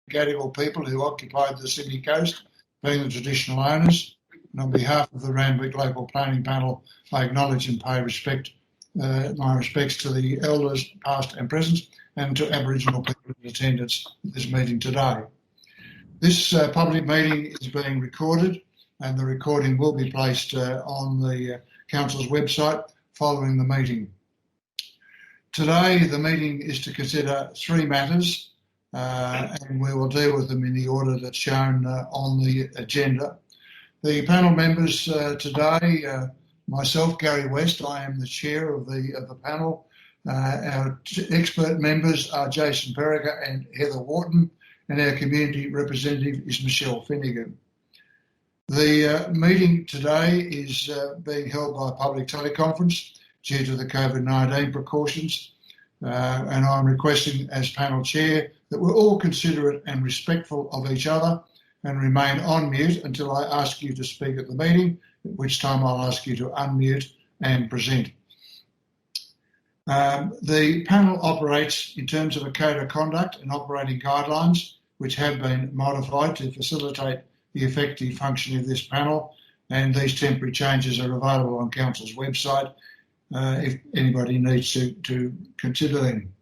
Gadigal people who occupied the Sydney coast, being the traditional owners. And on behalf of the Randwick Local Planning Panel, I acknowledge and pay my respects to the elders, past and present, and to Aboriginal people in attendance at this meeting today. This public meeting is being recorded, and the recording will be placed on the Council's website following the meeting. Today, the meeting is to consider three matters, and we will deal with them in the order that's shown on the agenda. The panel members today, myself, Gary West, I am the chair of the panel. Our expert members are Jason Perica and Heather Wharton, and our community representative is Michelle Finnegan. The meeting today is being held by public teleconference due to the COVID-19 precautions, and I'm requesting as panel chair that we're all considerate and respectful of each other and remain on mute until I ask you to speak at the meeting, at which time I'll ask you to unmute and present. The panel operates in terms of a code of conduct and operating guidelines, which have been modified to facilitate the effective functioning of this panel, and these temporary changes are available on Council's website if anybody needs to consider them.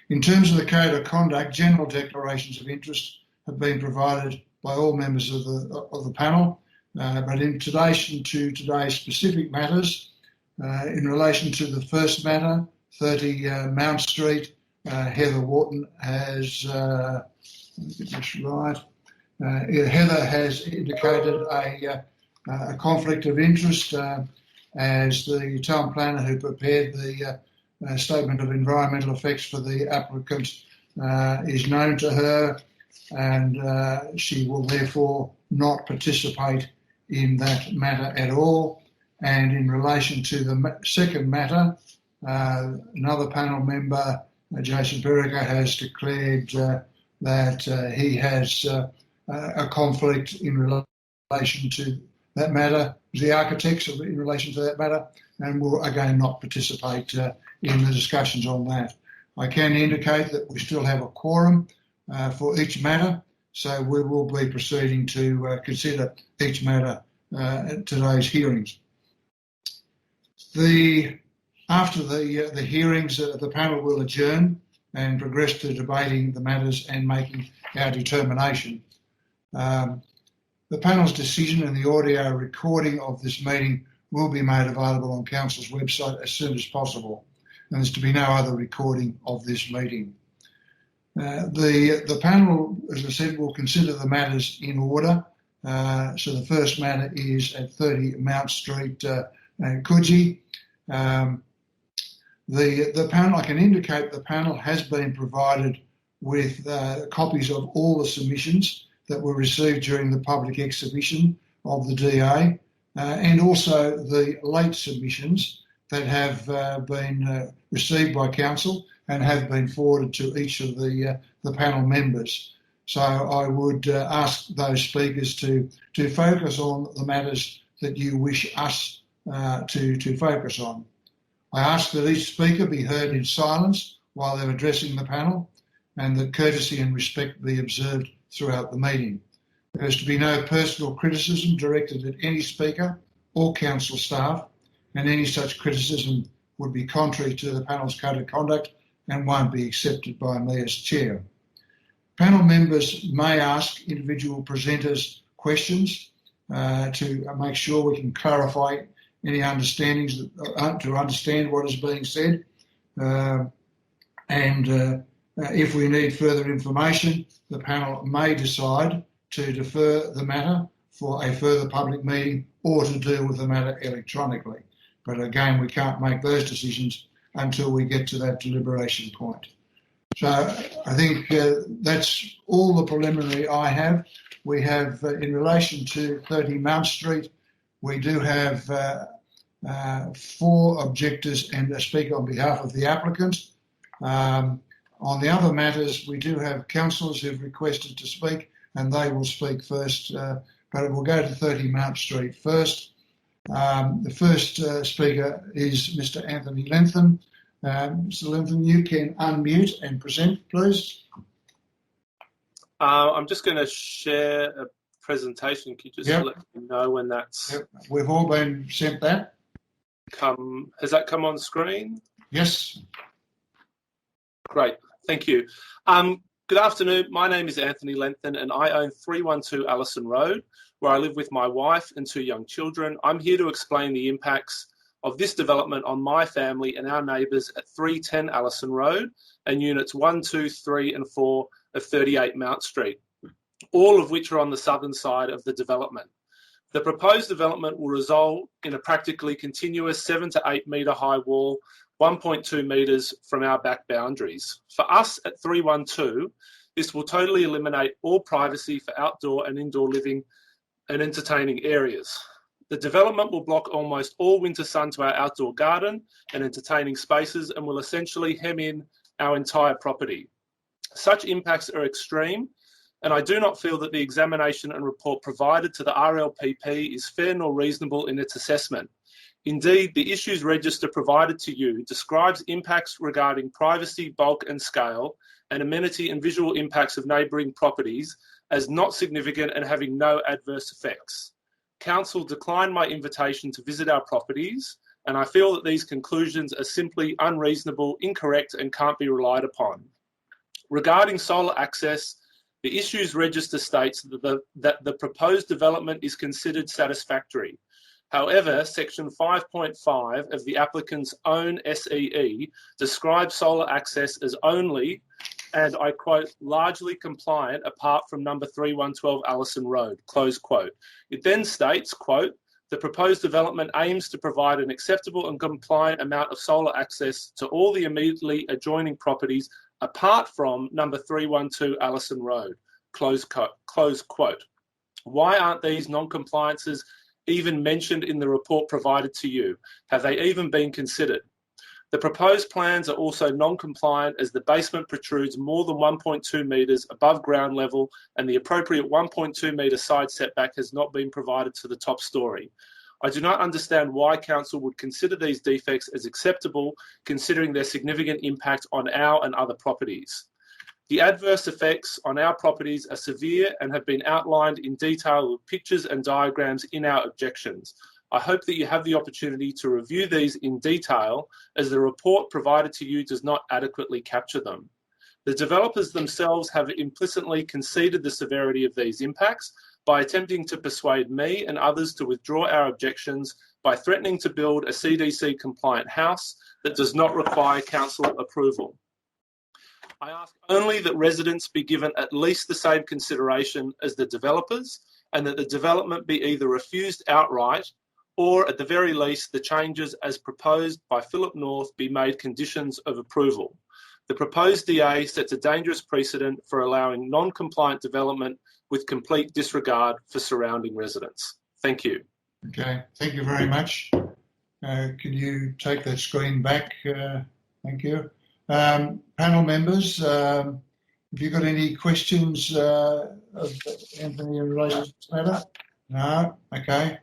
In terms of the code of conduct, general declarations of interest have been provided by all members of the panel, but in relation to today's specific matters, in relation to the first matter, 30 Mount Street, Heather Wharton has, let me get this right, Heather has indicated a conflict of interest as the town planner who prepared the statement of environmental effects for the applicant is known to her, and she will therefore not participate in that matter at all. And in relation to the second matter, another panel member, Jason Perica, has declared that he has a conflict in relation to that matter, the architects in relation to that matter, and will again not participate in the discussions on that. I can indicate that we still have a quorum for each matter, so we will be proceeding to consider each matter at today's hearings. After the hearings, the panel will adjourn and progress to debating the matters and making our determination. The panel's decision and the audio recording of this meeting will be made available on Council's website as soon as possible, and there's to be no other recording of this meeting. The panel, as I said, will consider the matters in order. So the first matter is at 30 Mount Street, Coogee. The panel, I can indicate the panel has been provided with copies of all the submissions that were received during the public exhibition of the DA, and also the late submissions that have been received by Council and have been forwarded to each of the panel members. So I would ask those speakers to focus on the matters that you wish us to focus on. I ask that each speaker be heard in silence while they're addressing the panel, and that courtesy and respect be observed throughout the meeting. There is to be no personal criticism directed at any speaker or council staff, and any such criticism would be contrary to the panel's code of conduct and won't be accepted by me as chair. Panel members may ask individual presenters questions to make sure we can clarify any understandings to understand what is being said, and if we need further information, the panel may decide to defer the matter for a further public meeting or to deal with the matter electronically. But again, we can't make those decisions until we get to that deliberation point. So I think that's all the preliminary I have. We have, in relation to 30 Mount Street, we do have 4 objectors and a speaker on behalf of the applicant. On the other matters, we do have councillors who've requested to speak, and they will speak first, but we'll go to 30 Mount Street first. The first speaker is Mr. Anthony Lentham. Mr. Lentham, you can unmute and present, please. I'm just going to share a presentation. Can you just let me know when that's... Yep. We've all been sent that. Has that come on screen? Yes. Great, thank you. Good afternoon, my name is Anthony Lenthen and I own 312 Allison Road, where I live with my wife and 2 young children. I'm here to explain the impacts of this development on my family and our neighbours at 310 Allison Road and units 1, 2, 3 and 4 of 38 Mount Street, all of which are on the southern side of the development. The proposed development will result in a practically continuous 7 to 8 metre high wall, 1.2 metres from our back boundaries. For us at 312, this will totally eliminate all privacy for outdoor and indoor living and entertaining areas. The development will block almost all winter sun to our outdoor garden and entertaining spaces and will essentially hem in our entire property. Such impacts are extreme, and I do not feel that the examination and report provided to the RLPP is fair nor reasonable in its assessment. Indeed, the issues register provided to you describes impacts regarding privacy, bulk and scale, and amenity and visual impacts of neighbouring properties as not significant and having no adverse effects. Council declined my invitation to visit our properties, and I feel that these conclusions are simply unreasonable, incorrect, and can't be relied upon. Regarding solar access, the issues register states that the proposed development is considered satisfactory. However, section 5.5 of the applicant's own SEE describes solar access as only, and I quote, largely compliant apart from number 3112 Allison Road, close quote. It then states, quote, the proposed development aims to provide an acceptable and compliant amount of solar access to all the immediately adjoining properties apart from number 312 Allison Road, close quote. Why aren't these non-compliances even mentioned in the report provided to you? Have they even been considered? The proposed plans are also non-compliant as the basement protrudes more than 1.2 metres above ground level and the appropriate 1.2 metre side setback has not been provided to the top storey. I do not understand why council would consider these defects as acceptable considering their significant impact on our and other properties. The adverse effects on our properties are severe and have been outlined in detail with pictures and diagrams in our objections. I hope that you have the opportunity to review these in detail as the report provided to you does not adequately capture them. The developers themselves have implicitly conceded the severity of these impacts by attempting to persuade me and others to withdraw our objections by threatening to build a CDC compliant house that does not require council approval. I ask only that residents be given at least the same consideration as the developers and that the development be either refused outright or at the very least the changes as proposed by Phillip North be made conditions of approval. The proposed DA sets a dangerous precedent for allowing non-compliant development with complete disregard for surrounding residents. Thank you. Okay, thank you very much. Can you take that screen back? Thank you. Panel members, have you got any questions of Anthony in relation to this matter? No? Okay.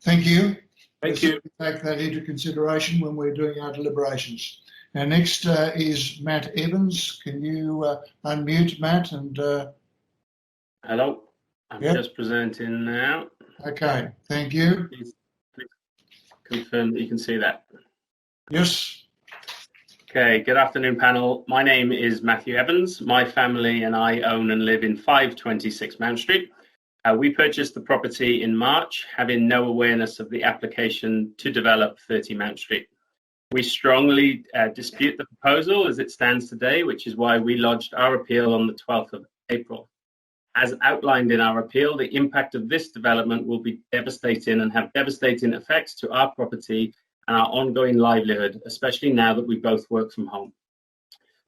Thank you. Thank you. Take that into consideration when we're doing our deliberations. Now, next is Matt Evans. Can you unmute, Matt? And hello. I'm just presenting now. Okay. Thank you. Please confirm that you can see that. Yes. Okay. Good afternoon, panel. My name is Matthew Evans. My family and I own and live in 526 Mount Street. We purchased the property in March, having no awareness of the application to develop 30 Mount Street. We strongly dispute the proposal as it stands today, which is why we lodged our appeal on the 12th of April. As outlined in our appeal, the impact of this development will be devastating and have devastating effects to our property and our ongoing livelihood, especially now that we both work from home.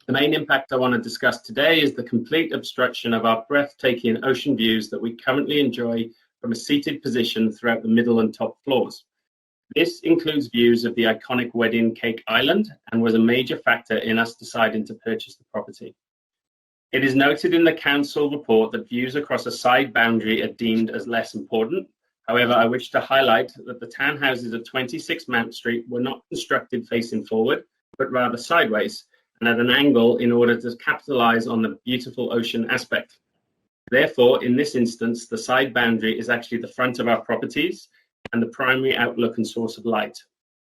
The main impact I want to discuss today is the complete obstruction of our breathtaking ocean views that we currently enjoy from a seated position throughout the middle and top floors. This includes views of the iconic Wedding Cake Island and was a major factor in us deciding to purchase the property. It is noted in the council report that views across a side boundary are deemed as less important. However, I wish to highlight that the townhouses at 26 Mount Street were not constructed facing forward, but rather sideways and at an angle in order to capitalize on the beautiful ocean aspect. Therefore, in this instance, the side boundary is actually the front of our properties and the primary outlook and source of light.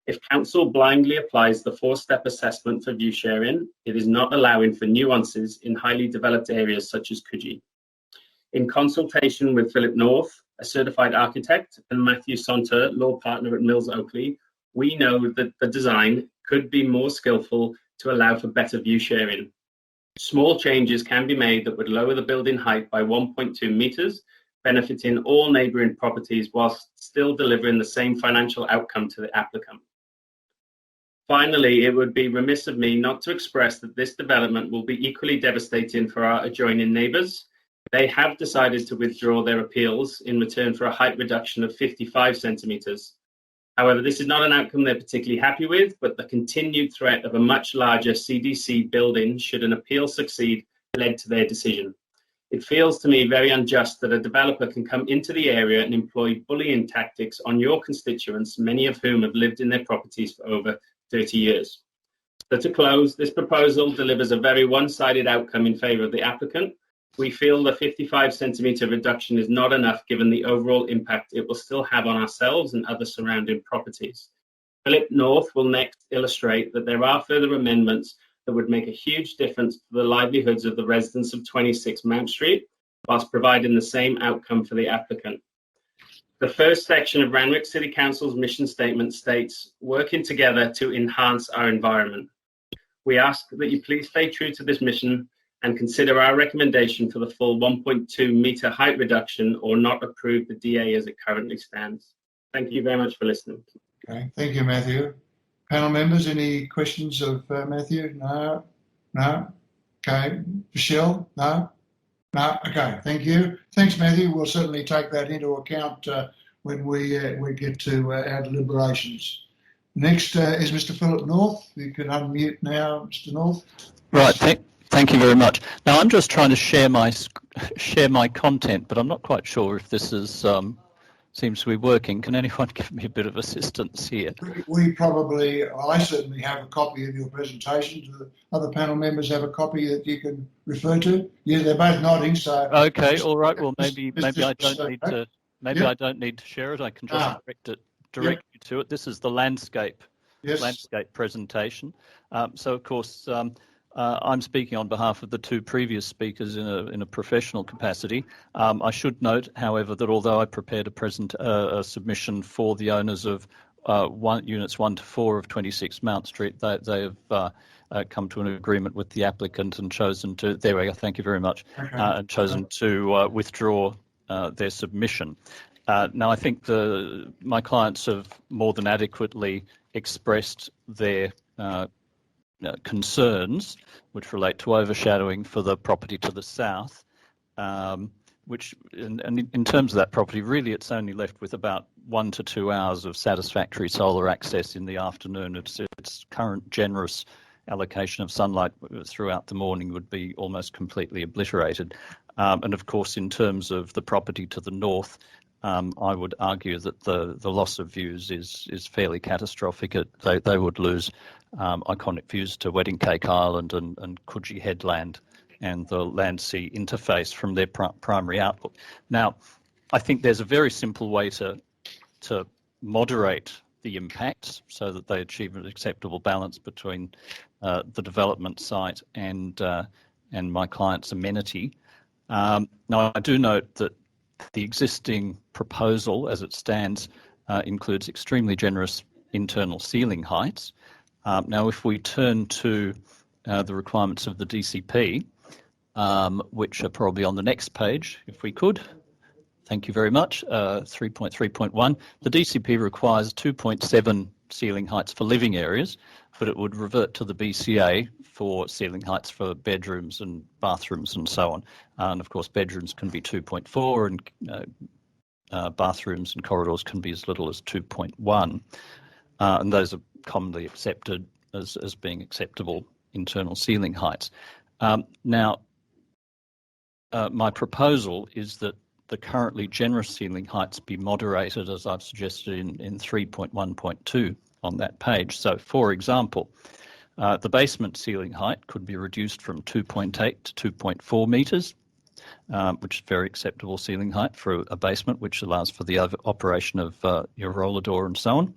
If council blindly applies the 4-step assessment for view sharing, it is not allowing for nuances in highly developed areas such as Coogee. In consultation with Philip North, a certified architect, and Matthew Sonter, law partner at Mills Oakley, we know that the design could be more skillful to allow for better view sharing. Small changes can be made that would lower the building height by 1.2 metres, benefiting all neighbouring properties whilst still delivering the same financial outcome to the applicant. Finally, it would be remiss of me not to express that this development will be equally devastating for our adjoining neighbours. They have decided to withdraw their appeals in return for a height reduction of 55 centimetres. However, this is not an outcome they're particularly happy with, but the continued threat of a much larger CDC building should an appeal succeed led to their decision. It feels to me very unjust that a developer can come into the area and employ bullying tactics on your constituents, many of whom have lived in their properties for over 30 years. So to close, this proposal delivers a very one-sided outcome in favour of the applicant. We feel the 55 centimetre reduction is not enough given the overall impact it will still have on ourselves and other surrounding properties. Philip North will next illustrate that there are further amendments that would make a huge difference to the livelihoods of the residents of 26 Mount Street, whilst providing the same outcome for the applicant. The first section of Randwick City Council's mission statement states, working together to enhance our environment. We ask that you please stay true to this mission and consider our recommendation for the full 1.2 metre height reduction or not approve the DA as it currently stands. Thank you very much for listening. Okay, thank you, Matthew. Panel members, any questions of Matthew? No? No? Okay. Michelle? No? No? Okay, thank you. Thanks, Matthew. We'll certainly take that into account when we get to our deliberations. Next is Mr. Philip North. You can unmute now, Mr. North. Right, thank you very much. Now I'm just trying to share my content, but I'm not quite sure if this is seems to be working. Can anyone give me a bit of assistance here? I certainly have a copy of your presentation. Do the other panel members have a copy that you can refer to? Yeah, they're both nodding. So okay, all right. Well, maybe I don't need to. Maybe I don't need to share it. I can just direct you to it. This is the landscape presentation. So of course. I'm speaking on behalf of the two previous speakers in a professional capacity. I should note, however, that although I prepared a submission for the owners of units 1 to 4 of 26 Mount Street, they have come to an agreement with the applicant and chosen to. There we go. Thank you very much. Okay. And chosen to withdraw their submission. Now, I think my clients have more than adequately expressed their concerns which relate to overshadowing for the property to the south, which in terms of that property, really it's only left with about 1 to 2 hours of satisfactory solar access in the afternoon. Its current generous allocation of sunlight throughout the morning would be almost completely obliterated. And of course, in terms of the property to the north, I would argue that the loss of views is fairly catastrophic. They would lose iconic views to Wedding Cake Island and Coogee Headland and the land-sea interface from their primary outlook. Now, I think there's a very simple way to moderate the impacts so that they achieve an acceptable balance between the development site and my client's amenity. Now, I do note that the existing proposal, as it stands, includes extremely generous internal ceiling heights. Now, if we turn to the requirements of the DCP, which are probably on the next page, if we could. Thank you very much. 3.3.1. The DCP requires 2.7 ceiling heights for living areas, but it would revert to the BCA for ceiling heights for bedrooms and bathrooms and so on. And of course, bedrooms can be 2.4 and bathrooms and corridors can be as little as 2.1. And those are commonly accepted as being acceptable internal ceiling heights. Now, my proposal is that the currently generous ceiling heights be moderated, as I've suggested in 3.1.2 on that page. So, for example, the basement ceiling height could be reduced from 2.8 to 2.4 metres. which is very acceptable ceiling height for a basement, which allows for the operation of your roller door and so on.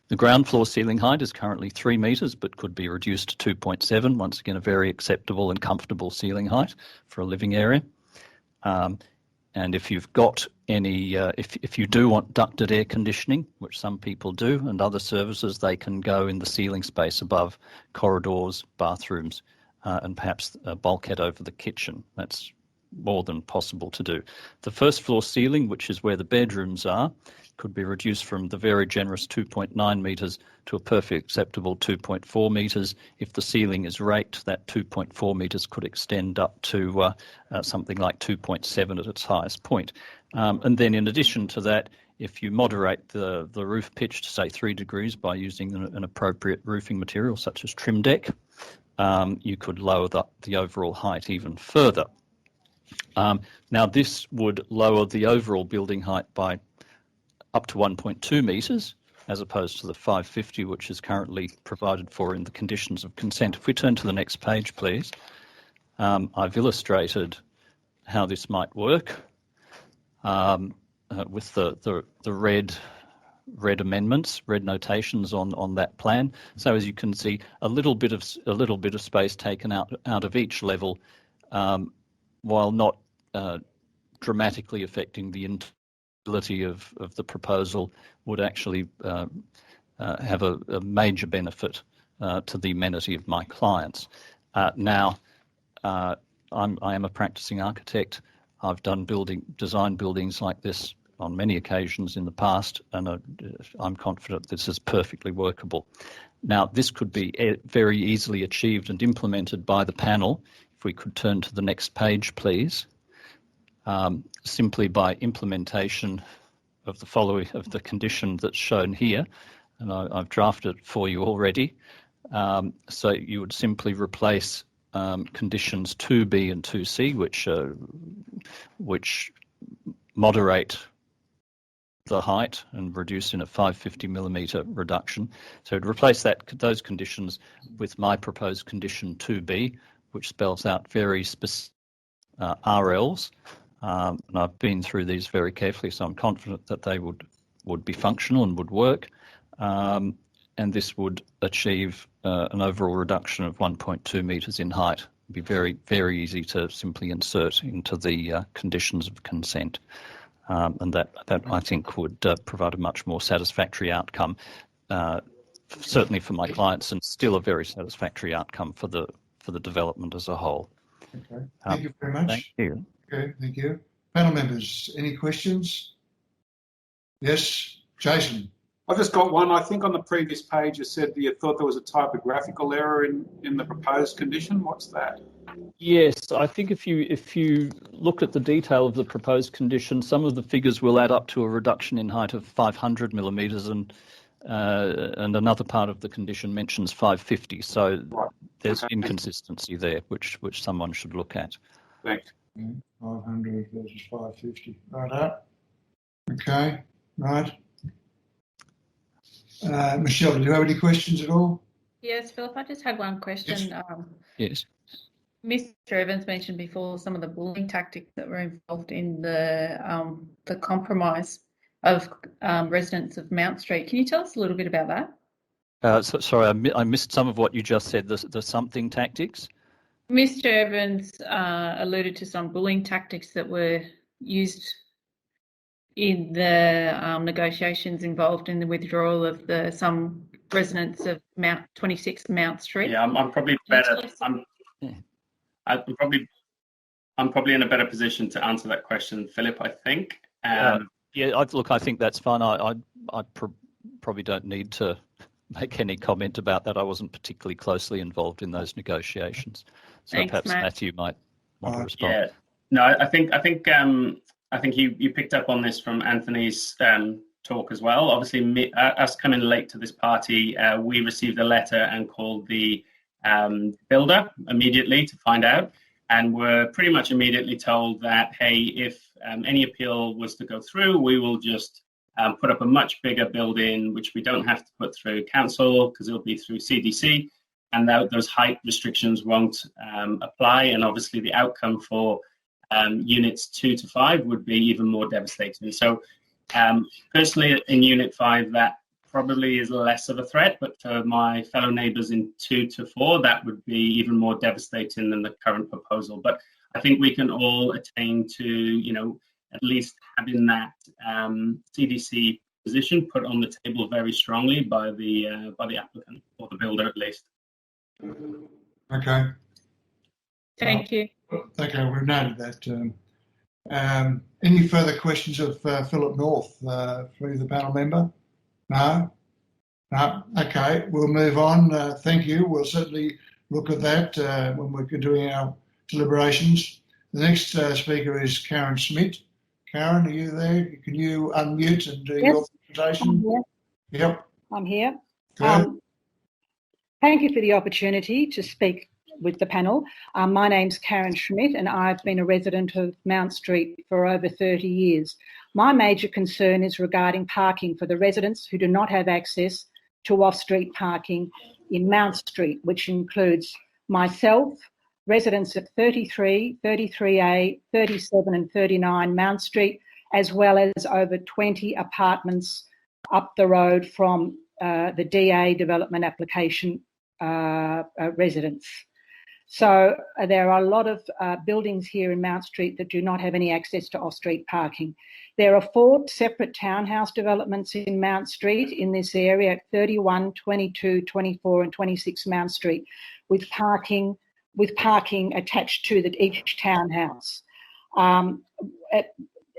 The ground floor ceiling height is currently 3 metres, but could be reduced to 2.7. Once again, a very acceptable and comfortable ceiling height for a living area. And if you've got any, if you do want ducted air conditioning, which some people do, and other services, they can go in the ceiling space above corridors, bathrooms, and perhaps a bulkhead over the kitchen. That's more than possible to do. The first floor ceiling, which is where the bedrooms are, could be reduced from the very generous 2.9 metres to a perfectly acceptable 2.4 metres. If the ceiling is raked, that 2.4 metres could extend up to something like 2.7 at its highest point. And then in addition to that, if you moderate the roof pitch to, say, 3 degrees by using an appropriate roofing material such as trim deck, you could lower the overall height even further. Now, this would lower the overall building height by up to 1.2 metres, as opposed to the 550, which is currently provided for in the conditions of consent. If we turn to the next page, please. I've illustrated how this might work with the red amendments, red notations on that plan. So as you can see, a little bit of space taken out of each level, while not dramatically affecting the ability of the proposal, would actually have a major benefit to the amenity of my clients. Now, I am a practicing architect. I've done design buildings like this on many occasions in the past, and I'm confident this is perfectly workable. Now, this could be very easily achieved and implemented by the panel. If we could turn to the next page, please. Simply by implementation of the condition that's shown here, and I've drafted it for you already. So you would simply replace conditions 2B and 2C, which moderate the height and reduce in a 550mm reduction. So it'd replace those conditions with my proposed condition 2B, which spells out very specific RLs. And I've been through these very carefully, so I'm confident that they would be functional and would work. And this would achieve an overall reduction of 1.2 metres in height. It'd be very, very easy to simply insert into the conditions of consent. And that I think would provide a much more satisfactory outcome, certainly for my clients, and still a very satisfactory outcome for the development as a whole. Okay. Thank you very much. Thank you. Okay, thank you. Panel members, any questions? Yes, Jason. I've just got one. I think on the previous page you said that you thought there was a typographical error in the proposed condition. What's that? Yes, I think if you look at the detail of the proposed condition, some of the figures will add up to a reduction in height of 500mm, and another part of the condition mentions 550. So right. There's inconsistency there, which someone should look at. Thanks. 500 versus 550. Right. Okay. Right. Michelle, do you have any questions at all? Yes, Philip, I just had one question. Yes. Mr. Evans mentioned before some of the bullying tactics that were involved in the compromise of residents of Mount Street. Can you tell us a little bit about that? Sorry, I missed some of what you just said, the something tactics. Mr. Evans alluded to some bullying tactics that were used in the negotiations involved in the withdrawal of some residents of 26 Mount Street. Yeah, I'm probably better. I'm probably in a better position to answer that question, Philip, I think. I think that's fine. I probably don't need to make any comment about that. I wasn't particularly closely involved in those negotiations. So thanks, perhaps Matt. Matthew might want to respond. Yeah. No, I think you picked up on this from Anthony's talk as well. Obviously, us coming late to this party, we received a letter and called the builder immediately to find out, and were pretty much immediately told that, hey, if any appeal was to go through, we will just put up a much bigger building, which we don't have to put through council because it'll be through CDC, and those height restrictions won't apply. And obviously the outcome for units 2 to 5 would be even more devastating. So personally, in Unit 5, that probably is less of a threat, but for my fellow neighbours in 2 to 4, that would be even more devastating than the current proposal. But I think we can all attain to, at least having that CDC position put on the table very strongly by the applicant, or the builder at least. Okay. Thank you. Okay, we've noted that. Any further questions of Philip North through the panel member? No? No? Okay, we'll move on. Thank you. We'll certainly look at that when we're doing our deliberations. The next speaker is Karen Schmidt. Karen, are you there? Can you unmute and do your presentation? I'm here. Yep. I'm here. Good. Thank you for the opportunity to speak with the panel. My name's Karen Schmidt and I've been a resident of Mount Street for over 30 years. My major concern is regarding parking for the residents who do not have access to off-street parking in Mount Street, which includes myself, residents at 33, 33A, 37 and 39 Mount Street, as well as over 20 apartments up the road from the DA development application residents. So there are a lot of buildings here in Mount Street that do not have any access to off-street parking. There are 4 separate townhouse developments in Mount Street in this area at 31, 22, 24 and 26 Mount Street with parking attached to each townhouse.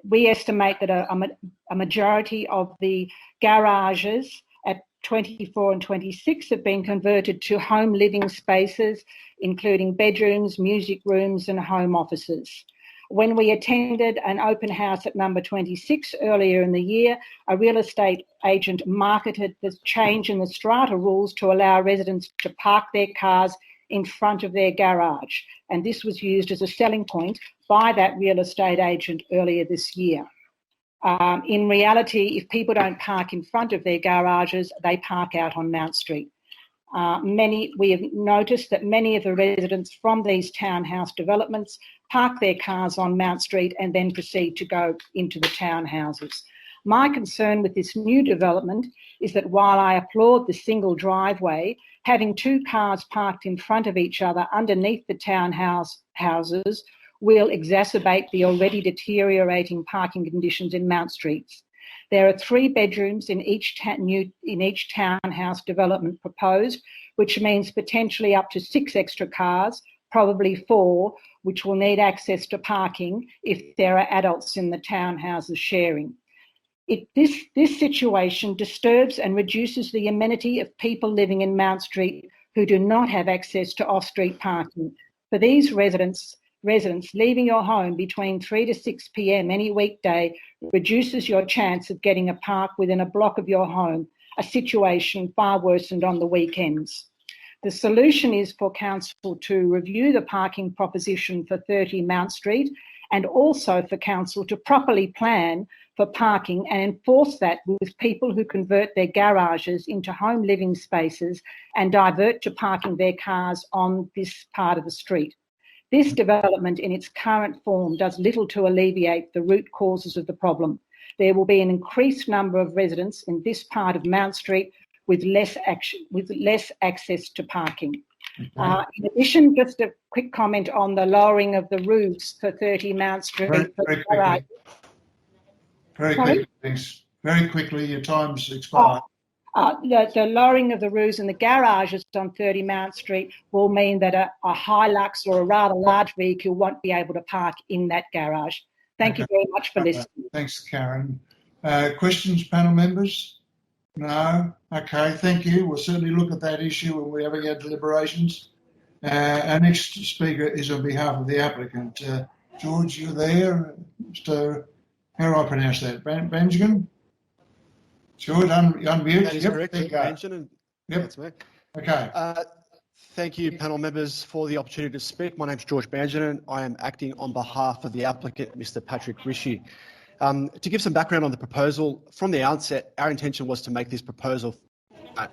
We estimate that a majority of the garages at 24 and 26 have been converted to home living spaces, including bedrooms, music rooms and home offices. When we attended an open house at number 26 earlier in the year, a real estate agent marketed the change in the strata rules to allow residents to park their cars in front of their garage. And this was used as a selling point by that real estate agent earlier this year. In reality, if people don't park in front of their garages, they park out on Mount Street. We have noticed that many of the residents from these townhouse developments park their cars on Mount Street and then proceed to go into the townhouses. My concern with this new development is that while I applaud the single driveway, having 2 cars parked in front of each other underneath the townhouses will exacerbate the already deteriorating parking conditions in Mount Street. There are 3 bedrooms in each townhouse development proposed, which means potentially up to 6 extra cars, probably 4, which will need access to parking if there are adults in the townhouses sharing. This situation disturbs and reduces the amenity of people living in Mount Street who do not have access to off-street parking. For these residents, leaving your home between 3 to 6 p.m. any weekday reduces your chance of getting a park within a block of your home, a situation far worsened on the weekends. The solution is for Council to review the parking proposition for 30 Mount Street and also for Council to properly plan for parking and enforce that with people who convert their garages into home living spaces and divert to parking their cars on this part of the street. This development in its current form does little to alleviate the root causes of the problem. There will be an increased number of residents in this part of Mount Street with less access to parking. In addition, just a quick comment on the lowering of the roofs for 30 Mount Street. Very quickly, thanks. Very quickly, your time's expired. The lowering of the roofs in the garages on 30 Mount Street will mean that a Hilux or a rather large vehicle won't be able to park in that garage. Thank you very much for listening. Thanks, Karen. Questions, panel members? No? Okay, thank you. We'll certainly look at that issue when we're having our deliberations. Our next speaker is on behalf of the applicant. George, you there? Mr. How do I pronounce that? Benjamin? George, unmute. That is correct, Benjamin. Yep. That's me. Okay. Thank you, panel members, for the opportunity to speak. My name's George Benjamin. I am acting on behalf of the applicant, Mr. Patrick Rishi. To give some background on the proposal, from the outset, our intention was to make this proposal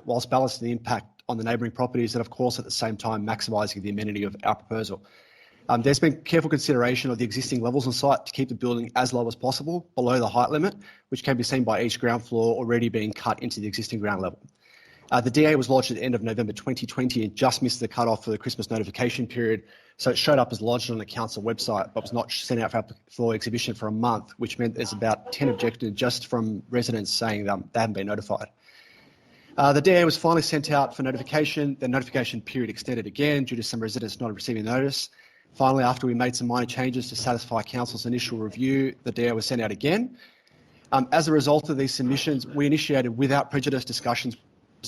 whilst balancing the impact on the neighbouring properties and, of course, at the same time, maximising the amenity of our proposal. There's been careful consideration of the existing levels on site to keep the building as low as possible below the height limit, which can be seen by each ground floor already being cut into the existing ground level. The DA was lodged at the end of November 2020 and just missed the cut-off for the Christmas notification period, so it showed up as lodged on the council website but was not sent out for exhibition for a month, which meant there's about 10 objections just from residents saying they haven't been notified. The DA was finally sent out for notification. The notification period extended again due to some residents not receiving notice. Finally, after we made some minor changes to satisfy council's initial review, the DA was sent out again. As a result of these submissions, we initiated without prejudice discussions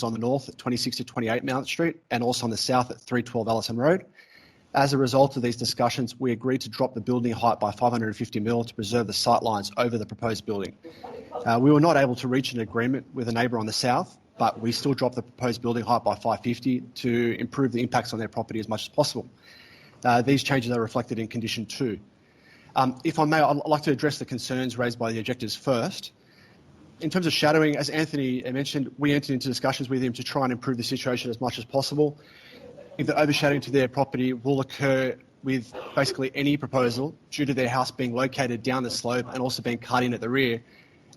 on the north at 26 to 28 Mount Street and also on the south at 312 Allison Road. As a result of these discussions, we agreed to drop the building height by 550 mil to preserve the sight lines over the proposed building. We were not able to reach an agreement with a neighbour on the south, but we still dropped the proposed building height by 550 to improve the impacts on their property as much as possible. These changes are reflected in condition 2. If I may, I'd like to address the concerns raised by the objectors first. In terms of shadowing, as Anthony mentioned, we entered into discussions with him to try and improve the situation as much as possible. If the overshadowing to their property will occur with basically any proposal due to their house being located down the slope and also being cut in at the rear,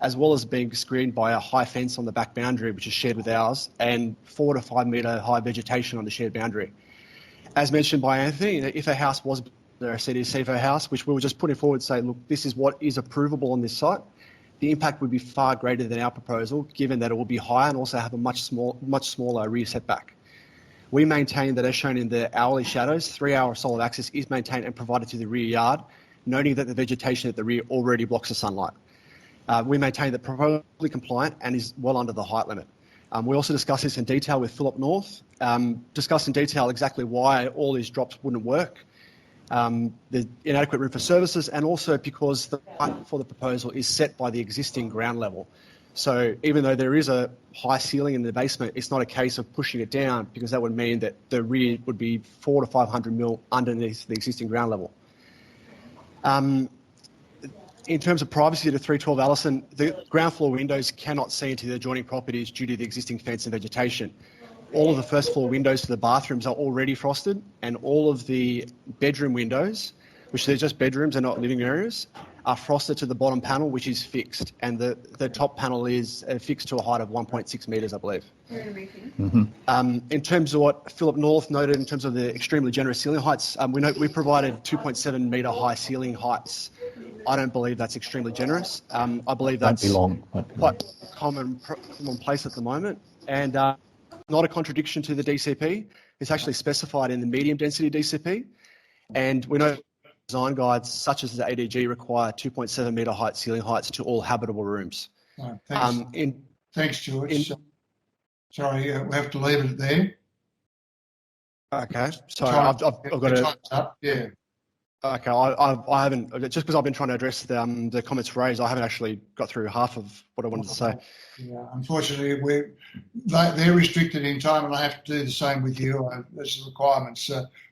as well as being screened by a high fence on the back boundary, which is shared with ours, and 4 to 5 metre high vegetation on the shared boundary. As mentioned by Anthony, if a house was a CDC house, which we were just putting forward, say, look, this is what is approvable on this site, the impact would be far greater than our proposal, given that it will be higher and also have a much smaller rear setback. We maintain that, as shown in the hourly shadows, 3-hour solid access is maintained and provided to the rear yard, noting that the vegetation at the rear already blocks the sunlight. We maintain that properly compliant and is well under the height limit. We also discussed this in detail with Phillip North, discussed in detail exactly why all these drops wouldn't work, the inadequate room for services, and also because the height for the proposal is set by the existing ground level. So even though there is a high ceiling in the basement, it's not a case of pushing it down, because that would mean that the rear would be 400 to 500 mil underneath the existing ground level. In terms of privacy to 312 Allison, the ground floor windows cannot see into the adjoining properties due to the existing fence and vegetation. All of the first floor windows to the bathrooms are already frosted, and all of the bedroom windows, which are just bedrooms and not living areas, are frosted to the bottom panel, which is fixed, and the top panel is fixed to a height of 1.6 metres, I believe. Mm-hmm. In terms of what Phillip North noted in terms of the extremely generous ceiling heights, we provided 2.7 metre high ceiling heights. I don't believe that's extremely generous. I believe that's quite commonplace at the moment, and not a contradiction to the DCP. It's actually specified in the medium density DCP, and we know design guides such as the ADG require 2.7 metre height ceiling heights to all habitable rooms. Right, thanks. Thanks, George. Sorry, we have to leave it there. Okay, sorry, I've got to. Yeah. Okay, I haven't, just because I've been trying to address the comments raised, I haven't actually got through half of what I wanted to say. Yeah, unfortunately, they're restricted in time, and I have to do the same with you. That's the requirements.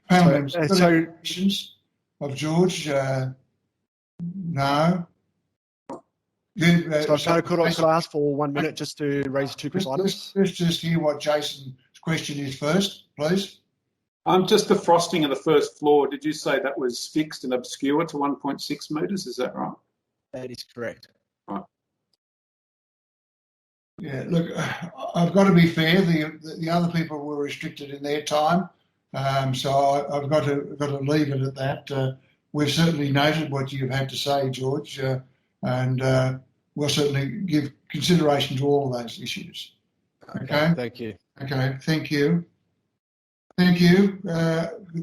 Panel members, questions of George? No. Could I ask for 1 minute just to raise 2 quick items? Let's just hear what Jason's question is first, please. Just the frosting of the first floor, did you say that was fixed and obscure to 1.6 metres? Is that right? That is correct. Right. Yeah, look, I've got to be fair. The other people were restricted in their time, so I've got to leave it at that. We've certainly noted what you've had to say, George, and we'll certainly give consideration to all of those issues. Okay? Thank you. Okay, thank you. Thank you.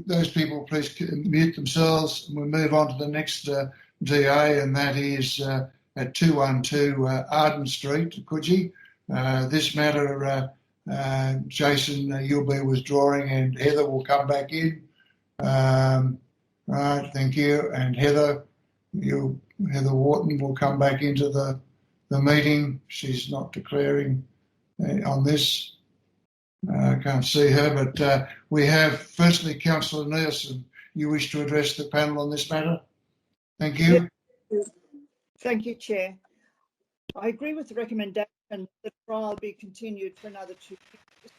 Those people, please mute themselves. We'll move on to the next DA, and that is at 212 Arden Street, Coogee. This matter, Jason, you'll be withdrawing, and Heather will come back in. Right, thank you. And Heather Wharton will come back into the meeting. She's not declaring on this. I can't see her, but we have, firstly, Councillor Nielsen. You wish to address the panel on this matter? Thank you. Thank you, Chair. I agree with the recommendation that the trial be continued for another 2 years.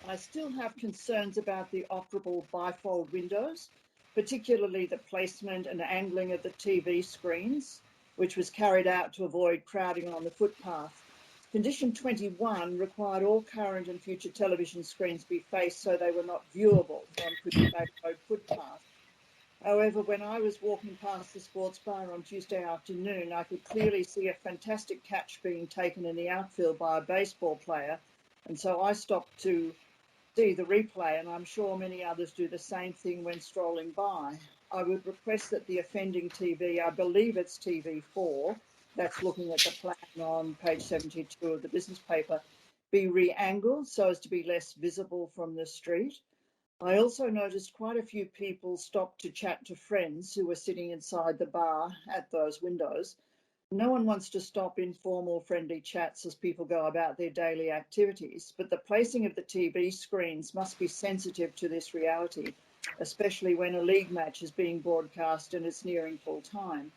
I still have concerns about the operable bifold windows. particularly the placement and angling of the TV screens, which was carried out to avoid crowding on the footpath. Condition 21 required all current and future television screens be faced so they were not viewable on Coogee Bay Road footpath. However, when I was walking past the sports bar on Tuesday afternoon, I could clearly see a fantastic catch being taken in the outfield by a baseball player, and so I stopped to see the replay, and I'm sure many others do the same thing when strolling by. I would request that the offending TV, I believe it's TV4, that's looking at the plan on page 72 of the business paper, be re-angled so as to be less visible from the street. I also noticed quite a few people stopped to chat to friends who were sitting inside the bar at those windows. No one wants to stop informal, friendly chats as people go about their daily activities, but the placing of the TV screens must be sensitive to this reality, especially when a league match is being broadcast and it's nearing full time.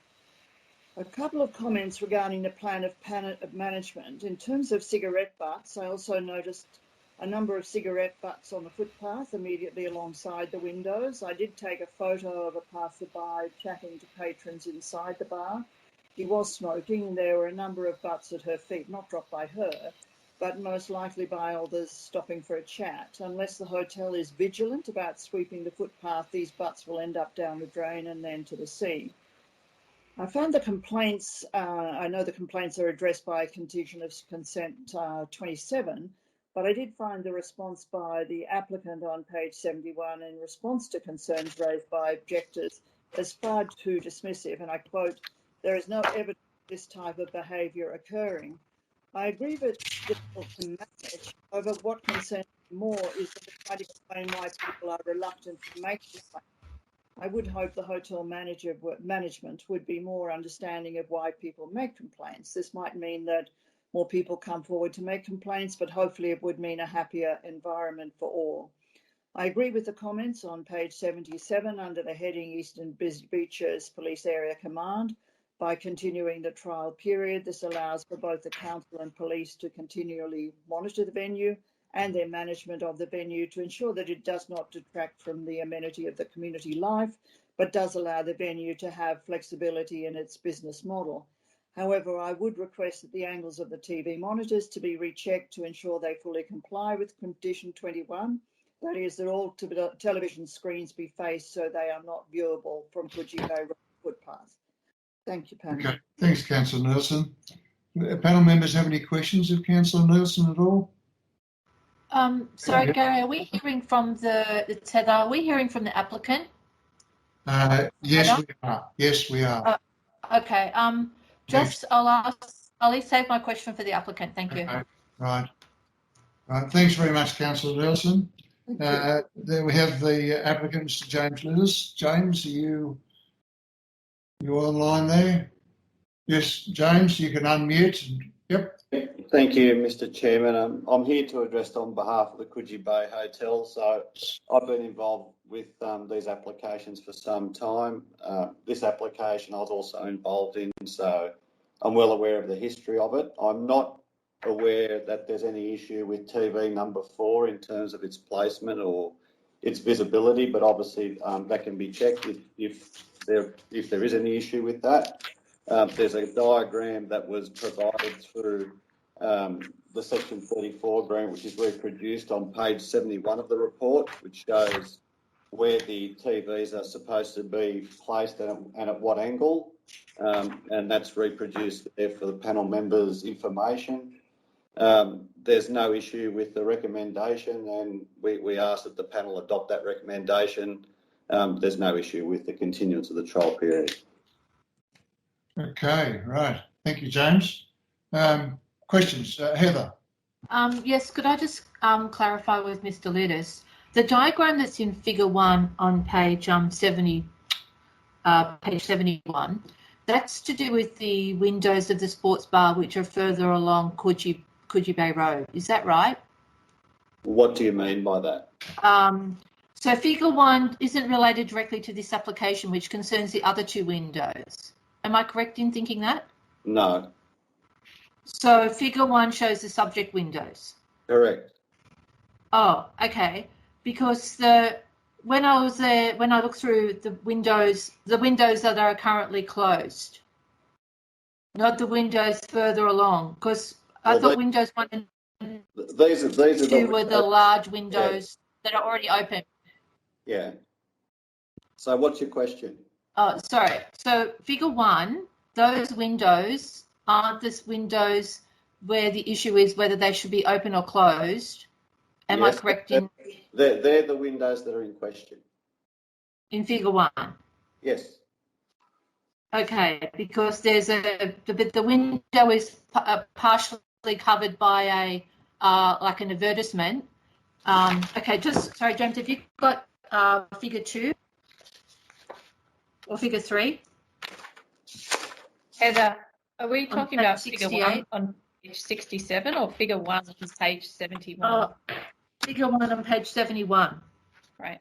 A couple of comments regarding the plan of management. In terms of cigarette butts, I also noticed a number of cigarette butts on the footpath immediately alongside the windows. I did take a photo of a passerby chatting to patrons inside the bar. She was smoking, and there were a number of butts at her feet, not dropped by her, but most likely by others stopping for a chat. Unless the hotel is vigilant about sweeping the footpath, these butts will end up down the drain and then to the sea. I found the complaints, I know the complaints are addressed by condition of consent 27, but I did find the response by the applicant on page 71 in response to concerns raised by objectors as far too dismissive, and I quote, "There is no evidence of this type of behaviour occurring." I agree that it's difficult to manage. However, what concerns me more is that it might explain why people are reluctant to make complaints. I would hope the hotel management would be more understanding of why people make complaints. This might mean that more people come forward to make complaints, but hopefully it would mean a happier environment for all. I agree with the comments on page 77 under the heading Eastern Beaches Police Area Command. By continuing the trial period, this allows for both the council and police to continually monitor the venue and their management of the venue to ensure that it does not detract from the amenity of the community life, but does allow the venue to have flexibility in its business model. However, I would request that the angles of the TV monitors to be rechecked to ensure they fully comply with condition 21. That is, that all television screens be faced so they are not viewable from Coogee Bay Road footpath. Thank you, panel. Okay, thanks, Councillor Nelson. Panel members have any questions of Councillor Nelson at all? Sorry, Gary, are we hearing from the Tether? Are we hearing from the applicant? Yes, we are. Yes, we are. Okay. I'll leave save my question for the applicant. Thank you. Okay. Right. Thanks very much, Councillor Nelson. There we have the applicant, Mr. James Lewis. James, are you online there? Yes, James, you can unmute. Yep. Thank you, Mr. Chairman. I'm here to address on behalf of the Coogee Bay Hotel. So I've been involved with these applications for some time. This application I was also involved in, so I'm well aware of the history of it. I'm not aware that there's any issue with TV number 4 in terms of its placement or its visibility, but obviously that can be checked if there is any issue with that. There's a diagram that was provided through the Section 34 grant, which is reproduced on page 71 of the report, which shows where the TVs are supposed to be placed and at what angle, and that's reproduced there for the panel members' information. There's no issue with the recommendation, and we ask that the panel adopt that recommendation. There's no issue with the continuance of the trial period. Okay, right. Thank you, James. Questions? Heather? Yes, could I just clarify with Mr. Lidis? The diagram that's in figure 1 on page 71, that's to do with the windows of the sports bar which are further along Coogee Bay Road. Is that right? What do you mean by that? So figure 1 isn't related directly to this application, which concerns the other 2 windows. Am I correct in thinking that? No. So figure 1 shows the subject windows? Correct. Oh, okay. Because when I was there, when I looked through the windows that are currently closed, not the windows further along, because I thought windows 1 and These are 2 were the large windows that are already open. Yeah. So what's your question? Oh, sorry. So figure 1, those windows aren't this windows where the issue is whether they should be open or closed. Am I correct in? They're the windows that are in question. In figure 1? Yes. Okay, because there's the window is partially covered by a like an advertisement. Okay, sorry, James, have you got figure 2 or figure 3? Heather, are we talking about 68? figure 1 on page 67 or figure 1 on page 71? Oh, figure 1 on page 71. Right,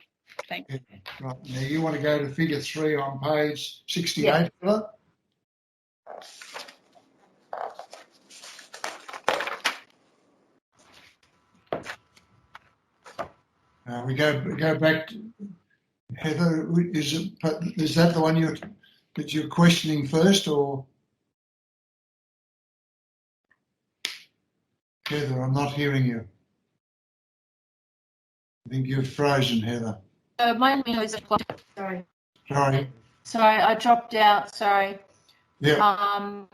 thanks. Right, now you want to go to figure 3 on page 68, Yeah. Heather? We go back to Heather. Is that the one that you're questioning first, or Heather? I'm not hearing you. I think you're frozen, Heather. My windows are closed. Sorry. Sorry, I dropped out. Sorry. Yeah.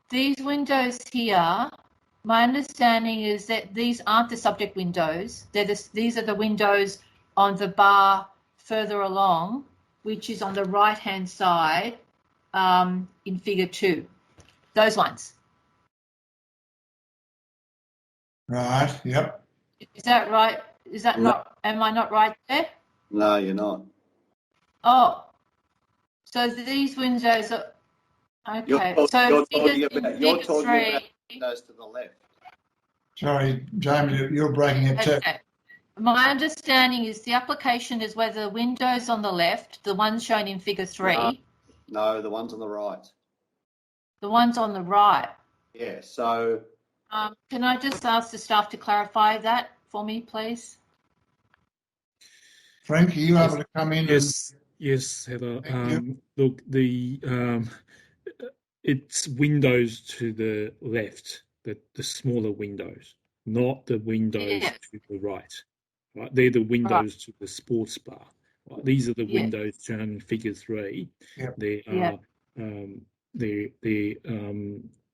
These windows here, my understanding is that these aren't the subject windows. These are the windows on the bar further along, which is on the right-hand side in figure 2. Those ones. Right. Yep. Is that right? Is that not? Am I not right there? No, you're not. Oh, so these windows are okay. You're So talking figure about 3. windows to the left. Sorry, Jamie, you're breaking it too. Okay. My understanding is the application is whether the windows on the left, the ones shown in figure 3. No, the ones on the right. The ones on the right. Yeah, so... can I just ask the staff to clarify that for me, please? Frank, are you able to come in? Yes, Heather. Look, it's windows to the left, the smaller windows, not the windows to the right. Right, they're the windows to the sports bar. Right? These are the windows shown in figure 3. Yep. They are they're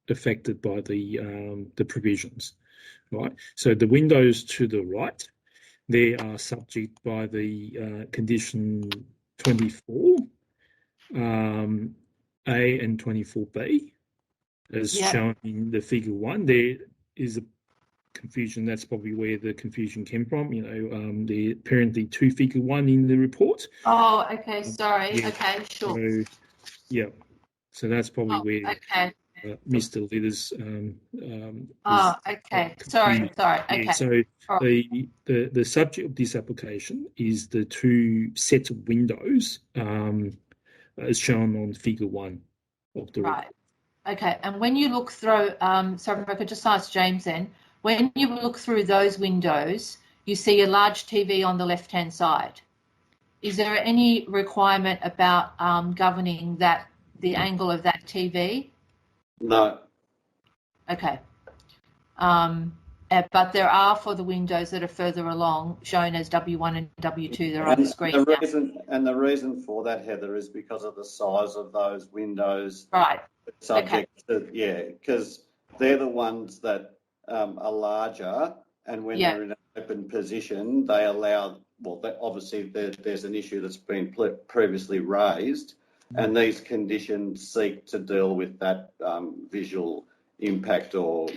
affected by the provisions. Right. So the windows to the right, they are subject by the condition 24, A and 24B, as shown in the figure 1. There is a confusion. That's probably where the confusion came from. There apparently 2 figure 1 in the report. Oh, okay. Sorry. Okay, sure. So, so that's probably where Mr. Litter's okay. Sorry. Okay. So the subject of this application is the 2 sets of windows as shown on figure 1 of the report. Okay. And when you look through, sorry if I could just ask James then, when you look through those windows, you see a large TV on the left-hand side. Is there any requirement about governing the angle of that TV? No. Okay. But there are for the windows that are further along, shown as W1 and W2. They're on the screen. The reason for that, Heather, is because of the size of those windows. Right. Subject to, because they're the ones that are larger, and when they're in an open position, they allow. Well, obviously there's an issue that's been previously raised, and these conditions seek to deal with that visual impact, or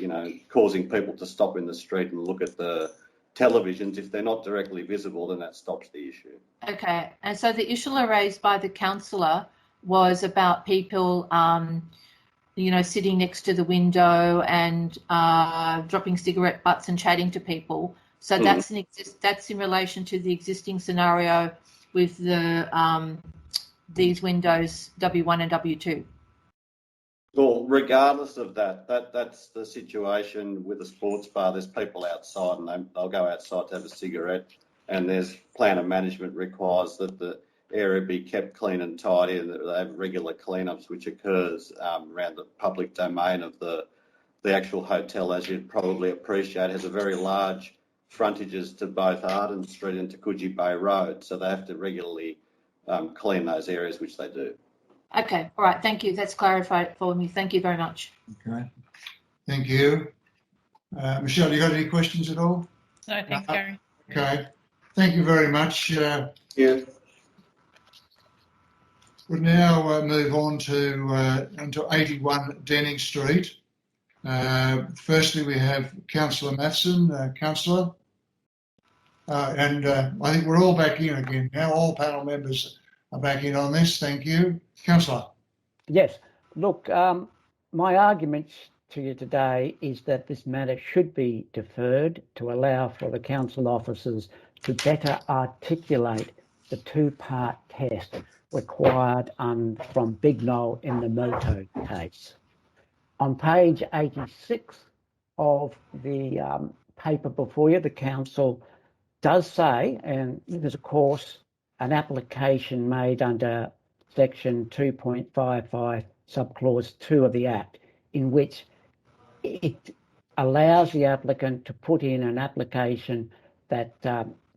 causing people to stop in the street and look at the televisions. If they're not directly visible, then that stops the issue. Okay, and so the issue raised by the councillor was about people, sitting next to the window and dropping cigarette butts and chatting to people. So that's in relation to the existing scenario with these windows W1 and W2. Well, regardless of that's the situation with a sports bar. There's people outside, and they'll go outside to have a cigarette, and there's planner management requires that the area be kept clean and tidy, and that they have regular cleanups, which occurs around the public domain of the actual hotel. As you'd probably appreciate, has a very large frontages to both Arden Street and to Coogee Bay Road, so they have to regularly clean those areas, which they do. Okay, all right, thank you. That's clarified for me. Thank you very much. Okay, thank you. Michelle, you got any questions at all? No, thanks, Gary. Okay, thank you very much. Yeah. We'll now move on to 81 Denning Street. Firstly, we have Councillor Matheson. Councillor, and I think we're all back in again now. All panel members are back in on this. Thank you. Councillor. Yes. Look, my argument to you today is that this matter should be deferred to allow for the council officers to better articulate the two-part test required from Big Noel in the Moto case. On page 86 of the paper before you, the council does say, and there's of course an application made under section 2.55 subclause 2 of the Act, in which it allows the applicant to put in an application that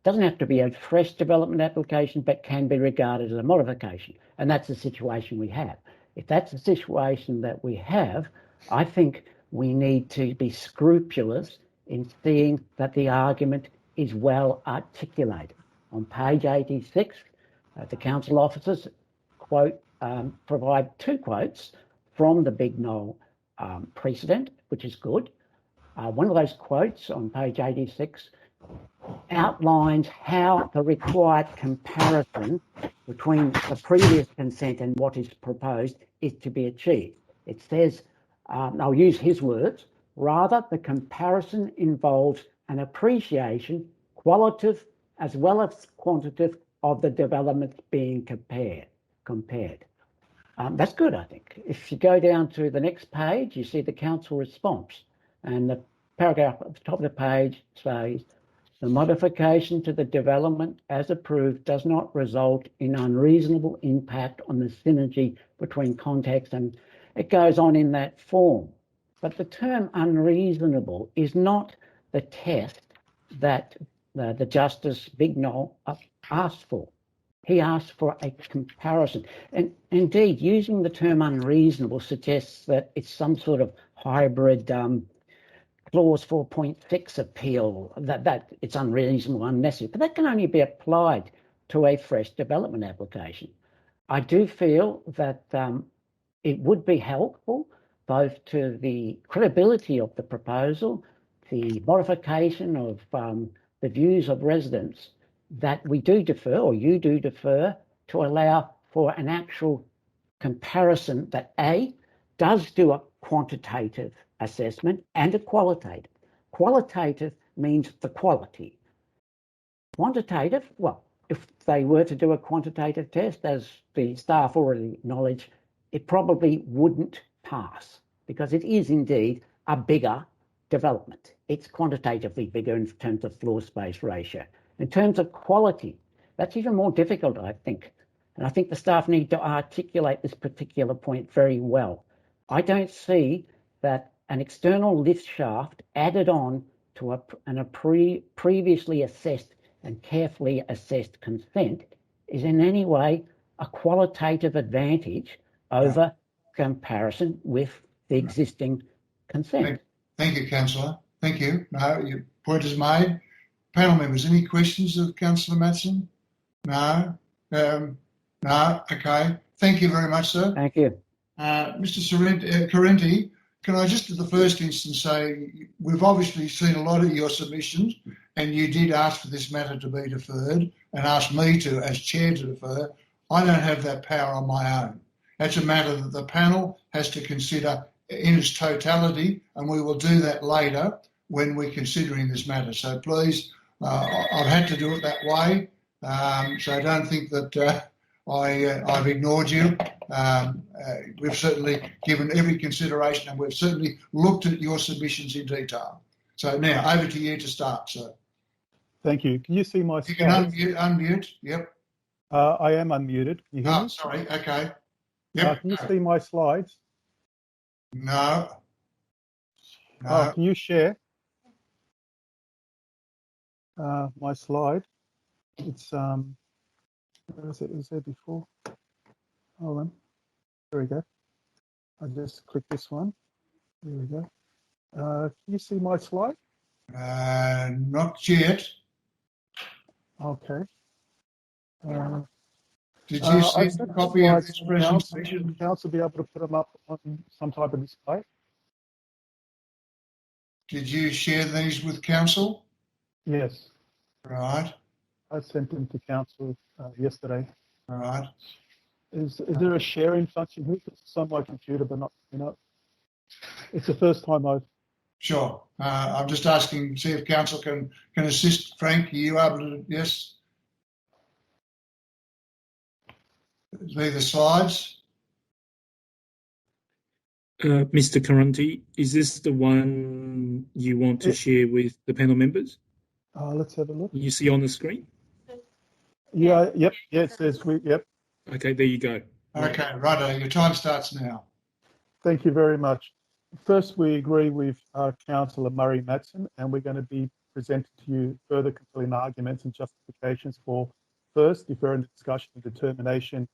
doesn't have to be a fresh development application, but can be regarded as a modification. And that's the situation we have. If that's the situation that we have, I think we need to be scrupulous in seeing that the argument is well articulated. On page 86, the council officers provide two quotes from the Big Noel precedent, which is good. One of those quotes on page 86 outlines how the required comparison between the previous consent and what is proposed is to be achieved. It says, I'll use his words, rather the comparison involves an appreciation, qualitative as well as quantitative, of the developments being compared. That's good, I think. If you go down to the next page, you see the council response, and the paragraph at the top of the page says, the modification to the development as approved does not result in unreasonable impact on the synergy between context, and it goes on in that form. But the term unreasonable is not the test that the Justice Big Noel asked for. He asked for a comparison. And indeed, using the term unreasonable suggests that it's some sort of hybrid clause 4.6 appeal, that it's unreasonable, unnecessary. But that can only be applied to a fresh development application. I do feel that it would be helpful both to the credibility of the proposal, the modification of the views of residents, that we do defer, or you do defer, to allow for an actual comparison that A, does do a quantitative assessment and a qualitative. Qualitative means the quality. Quantitative, well, if they were to do a quantitative test, as the staff already acknowledge, it probably wouldn't pass because it is indeed a bigger development. It's quantitatively bigger in terms of floor space ratio. In terms of quality, that's even more difficult, I think. And I think the staff need to articulate this particular point very well. I don't see that an external lift shaft added on to a previously assessed and carefully assessed consent is in any way a qualitative advantage over comparison with the existing consent. Thank you, Councillor. Thank you. No, your point is made. Panel members, any questions of Councillor Matheson? No? No? Okay. Thank you very much, sir. Thank you. Mr. Carenti, can I just at the first instance say we've obviously seen a lot of your submissions and you did ask for this matter to be deferred and asked me to, as chair, to defer. I don't have that power on my own. That's a matter that the panel has to consider in its totality, and we will do that later when we're considering this matter. So please, I've had to do it that way, so I don't think that I've ignored you. We've certainly given every consideration and we've certainly looked at your submissions in detail. So now, over to you to start, sir. Thank you. Can you see my You can slides? unmute. Yep. I am unmuted. Can you hear me? Sorry. Okay. Yep. Can you see my slides? No. No. Can you share my slide? It's where is it? Is there before? Hold on. There we go. I just click this one. There we go. Can you see my slide? Not yet. Okay. Did you see a copy of this presentation? Should the council be able to put them up on some type of display? Did you share these with council? Yes. Right. I sent them to council yesterday. Right. Is there a sharing function here? It's on my computer, but not, it's the first time I've. Sure. I'm just asking, see if council can assist. Frank, are you able to? Yes. The slides. Mr. Curranty, is this the one you want to share with the panel members? Let's have a look. You see on the screen? Yeah, yep, yeah, it says yep. Okay, there you go. Okay, righto, your time starts now. Thank you very much. First, we agree with Councillor Murray Matson, and we're going to be presenting to you further compelling arguments and justifications for, first, deferring the discussion and determination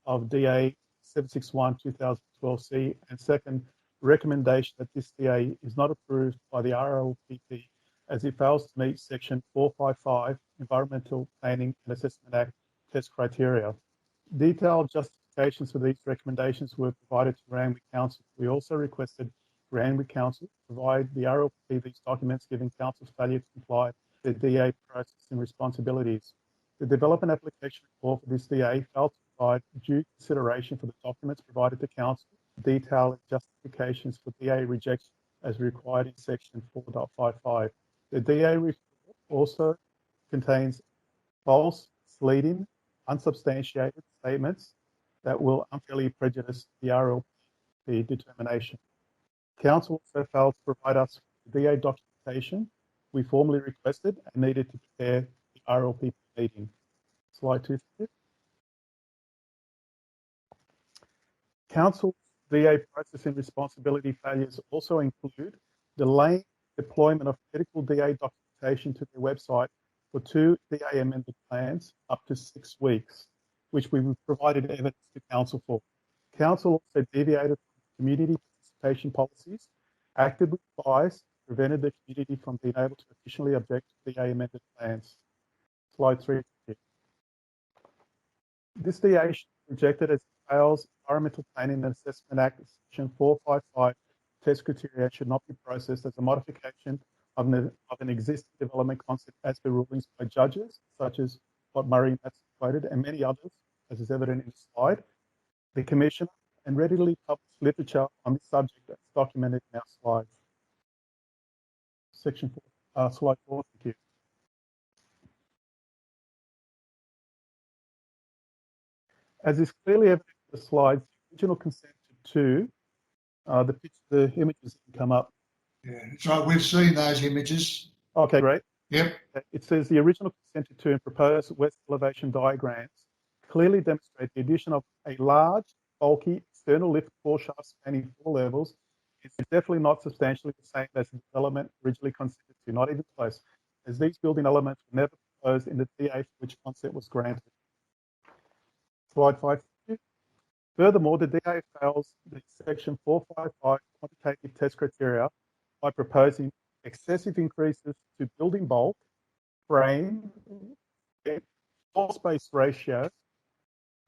of DA 761/2012C, and second, recommendation that this DA is not approved by the RLPP as it fails to meet Section 455 Environmental Planning and Assessment Act test criteria. Detailed justifications for these recommendations were provided to Randwick Council. We also requested Randwick Council provide the RLPP these documents, given Council's failure to comply with the DA process and responsibilities. The development application report for this DA failed to provide due consideration for the documents provided to Council, detailed justifications for DA rejection as required in Section 4.55. The DA report also contains false, misleading, unsubstantiated statements that will unfairly prejudice the RLPP determination. Council also failed to provide us with the DA documentation we formally requested and needed to prepare the RLPP meeting. Slide 2. Council's DA processing responsibility failures also include delaying deployment of critical DA documentation to their website for 2 DA amended plans up to 6 weeks, which we provided evidence to Council for. Council also deviated from community participation policies, acted with bias, prevented the community from being able to efficiently object to DA amended plans. Slide 3. This DA should be rejected as it fails Environmental Planning and Assessment Act Section 455 test criteria should not be processed as a modification of an existing development concept as per rulings by judges, such as what Murray has quoted, and many others, as is evident in the slide, the Commissioner, and readily published literature on this subject as documented in our slides. Section 4, slide 4, thank you. As is clearly evident in the slides, the original consent to the images that come up. Yeah, that's right. We've seen those images. Okay, great. Yep. It says the original consented to and proposed west elevation diagrams clearly demonstrate the addition of a large, bulky external lift core shaft spanning 4 levels is definitely not substantially the same as the development originally considered to, not even close, as these building elements were never proposed in the DA for which consent was granted. Slide 5. Furthermore, the DA fails the Section 455 quantitative test criteria by proposing excessive increases to building bulk, frame, floor space ratio,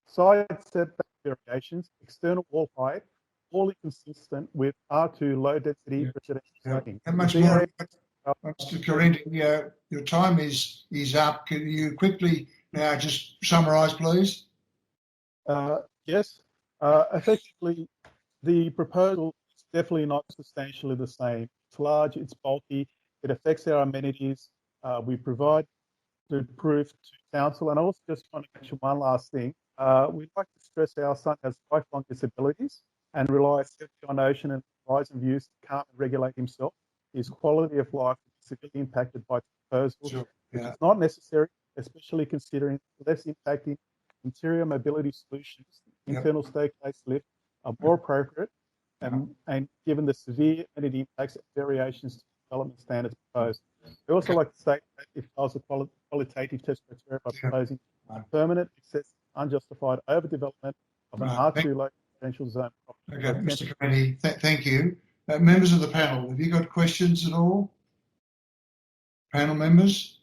side setback variations, external wall height, all inconsistent with R2 low density residential zoning. How much more, Mr. Correnti, your time is up. Can you quickly now just summarise, please? Yes. Effectively, the proposal is definitely not substantially the same. It's large, it's bulky, it affects our amenities. We provide the proof to council. And I also just want to mention one last thing. We'd like to stress our son has lifelong disabilities and relies heavily on Ocean and Horizon views to calm and regulate himself. His quality of life is severely impacted by the proposal. Sure. which is not necessary, especially considering less impacting interior mobility solutions. Internal staircase lift are more appropriate, and given the severe amenity impacts and variations to development standards proposed. I also like to state that it fails the qualitative test criteria by proposing a permanent, excessive, unjustified overdevelopment of an R2 local residential zone. Okay, Mr. Carnegie, thank you. Members of the panel, have you got questions at all? Panel members?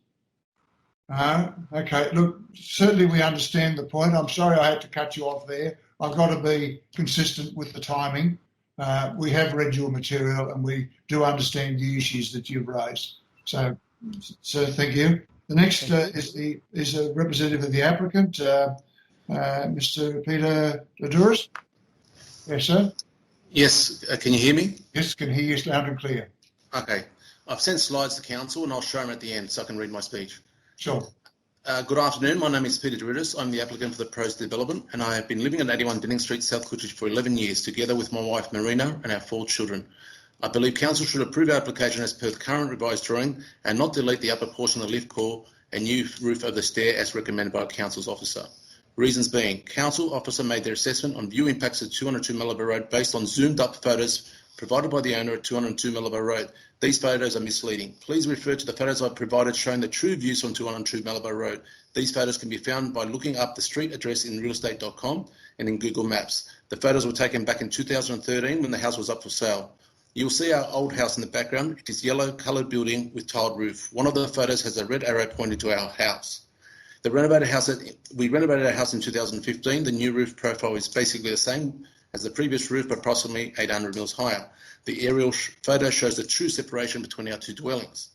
Okay, look, certainly we understand the point. I'm sorry I had to cut you off there. I've got to be consistent with the timing. We have read your material and we do understand the issues that you've raised. So thank you. The next is a representative of the applicant, Mr. Peter Ladouris. Yes, sir. Yes, can you hear me? Yes, can hear you loud and clear. Okay. I've sent slides to council and I'll show them at the end so I can read my speech. Sure. Good afternoon. My name is Peter Ladouris. I'm the applicant for the proposed development and I have been living at 81 Denning Street, South Coolidge for 11 years, together with my wife Marina and our 4 children. I believe council should approve our application as per the current revised drawing and not delete the upper portion of the lift core and new roof of the stair as recommended by council's officer. Reasons being, council officer made their assessment on view impacts at 202 Malabar Road based on zoomed up photos provided by the owner at 202 Malabar Road. These photos are misleading. Please refer to the photos I've provided showing the true views from 202 Malabar Road. These photos can be found by looking up the street address in realestate.com and in Google Maps. The photos were taken back in 2013 when the house was up for sale. You'll see our old house in the background. It is yellow coloured building with tiled roof. One of the photos has a red arrow pointing to our house. We renovated our house in 2015. The new roof profile is basically the same as the previous roof, but approximately 800 mils higher. The aerial photo shows the true separation between our 2 dwellings.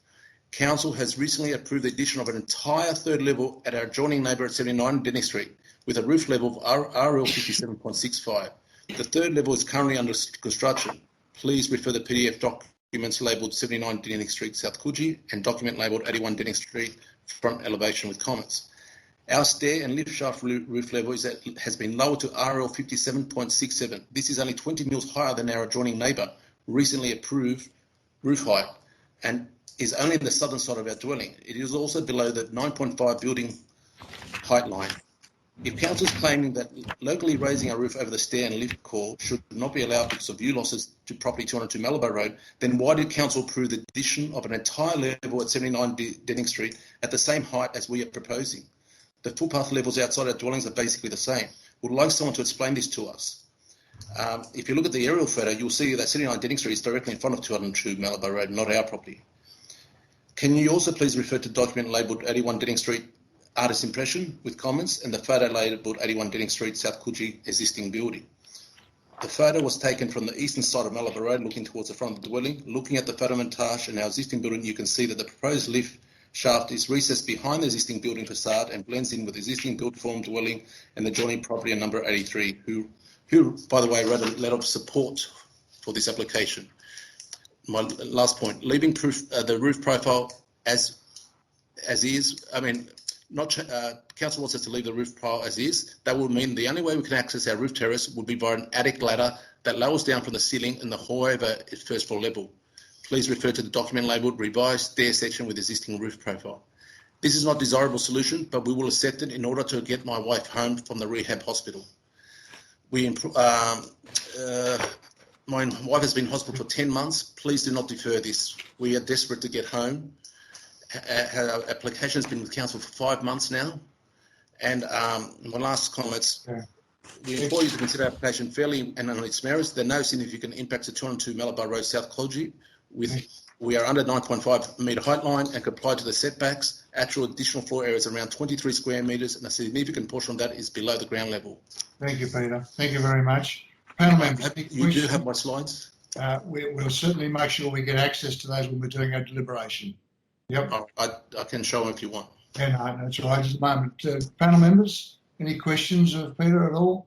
Council has recently approved the addition of an entire 3rd level at our adjoining neighbour at 79 Denning Street, with a roof level of RLPP 7.65. The 3rd level is currently under construction. Please refer the PDF documents labelled 79 Denning Street, South Coolidge, and document labelled 81 Denning Street, front elevation with comments. Our stair and lift shaft roof level has been lowered to RL 57.67. This is only 20 mils higher than our adjoining neighbour, recently approved roof height, and is only in the southern side of our dwelling. It is also below the 9.5 building height line. If council is claiming that locally raising a roof over the stair and lift core should not be allowed because of view losses to property 202 Malabar Road, then why did council approve the addition of an entire level at 79 Denning Street at the same height as we are proposing? The footpath levels outside our dwellings are basically the same. Would like someone to explain this to us. If you look at the aerial photo, you'll see that 79 Denning Street is directly in front of 202 Malabar Road, not our property. Can you also please refer to document labelled 81 Denning Street artist impression with comments and the photo labelled 81 Denning Street, South Coolidge existing building? The photo was taken from the eastern side of Malabar Road looking towards the front of the dwelling. Looking at the photo montage and our existing building, you can see that the proposed lift shaft is recessed behind the existing building facade and blends in with the existing built form dwelling and the adjoining property on number 83, who, by the way, wrote a letter of support for this application. My last point, leaving the roof profile as is. I mean, council wants us to leave the roof profile as is. That would mean the only way we can access our roof terrace would be via an attic ladder that lowers down from the ceiling and the hallway over its first floor level. Please refer to the document labelled revised stair section with existing roof profile. This is not a desirable solution, but we will accept it in order to get my wife home from the rehab hospital. My wife has been in hospital for 10 months. Please do not defer this. We are desperate to get home. Our application has been with council for 5 months now. And my last comments, we implore you to consider our application fairly and on its merits. There are no significant impacts at 202 Malabar Road, South Coolidge. We are under 9.5 metre height line and comply to the setbacks. Actual additional floor area is around 23 square metres and a significant portion of that is below the ground level. Thank you, Peter. Thank you very much. Panel members, you do have my slides? We'll certainly make sure we get access to those when we're doing our deliberation. Yep. I can show them if you want. Yeah, no, that's all right. Just a moment. Panel members, any questions of Peter at all?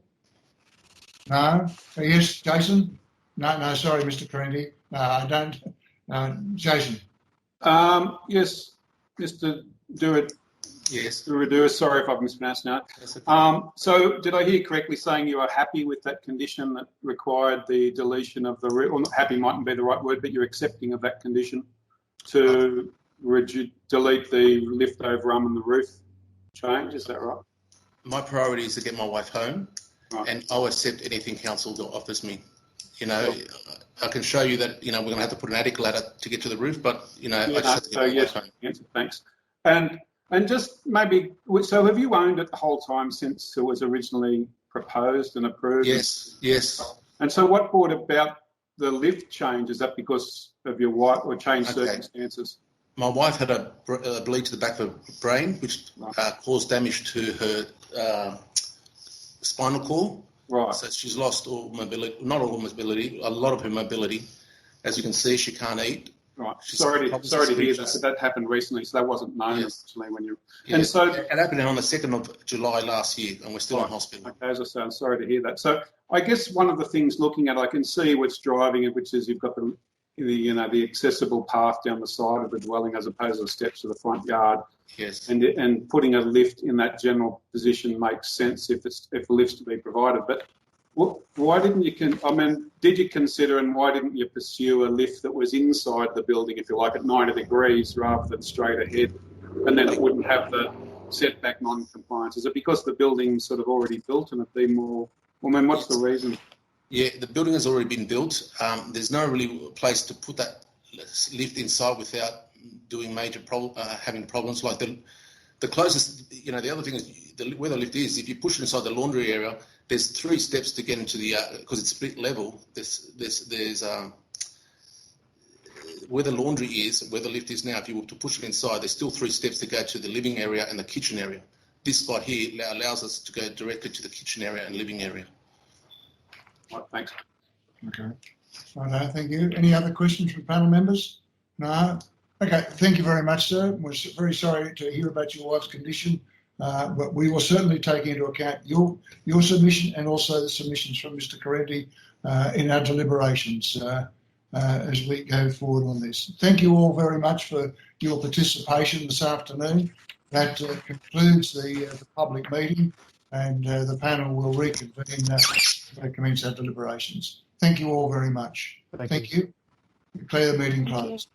No? Yes, Jason? No, sorry, Mr. Correndi. No, I don't. Jason? Yes, Mr. Dewitt. Yes. Sorry if I've mispronounced now. So did I hear correctly saying you are happy with that condition that required the deletion of the roof? Well, not happy mightn't be the right word, but you're accepting of that condition to delete the lift overrun and the roof change, is that right? My priority is to get my wife home, Right. and I'll accept anything council offers me. I can show you that, we're going to have to put an attic ladder to get to the roof, but, I just have to get my wife home. Yes, thanks. And just maybe, so have you owned it the whole time since it was originally proposed and approved? Yes. And so what brought about the lift change? Is that because of your wife or changed circumstances? My wife had a bleed to the back of her brain, which caused damage to her spinal cord. Right. So she's lost all mobility, not all mobility, a lot of her mobility. As you can see, she can't eat. Right. Sorry to hear that. That happened recently, so that wasn't known originally when you. Yeah. And so it happened on the 2nd of July last year, and we're still in hospital. Okay, as I say, I'm sorry to hear that. So I guess one of the things looking at, I can see what's driving it, which is you've got the accessible path down the side of the dwelling as opposed to the steps to the front yard. Yes. And putting a lift in that general position makes sense if a lift's to be provided. But why didn't you? Did you consider and why didn't you pursue a lift that was inside the building, if you like, at 90 degrees rather than straight ahead, and then it wouldn't have the setback non-compliance? Is it because the building's sort of already built and it'd be more? What's the reason? Yeah, the building has already been built. There's no really place to put that lift inside without doing major having problems. Like the closest, the other thing is where the lift is. If you push it inside the laundry area, there's 3 steps to get into the because it's split level. There's where the laundry is, where the lift is now. If you were to push it inside, there's still 3 steps to go to the living area and the kitchen area. This spot here allows us to go directly to the kitchen area and living area. Right, thanks. Okay. Right, thank you. Any other questions from panel members? No? Okay, thank you very much, sir. We're very sorry to hear about your wife's condition, but we will certainly take into account your submission and also the submissions from Mr. Corretti in our deliberations as we go forward on this. Thank you all very much for your participation this afternoon. That concludes the public meeting, and the panel will reconvene to commence our deliberations. Thank you all very much. Thank you. Declare the meeting closed.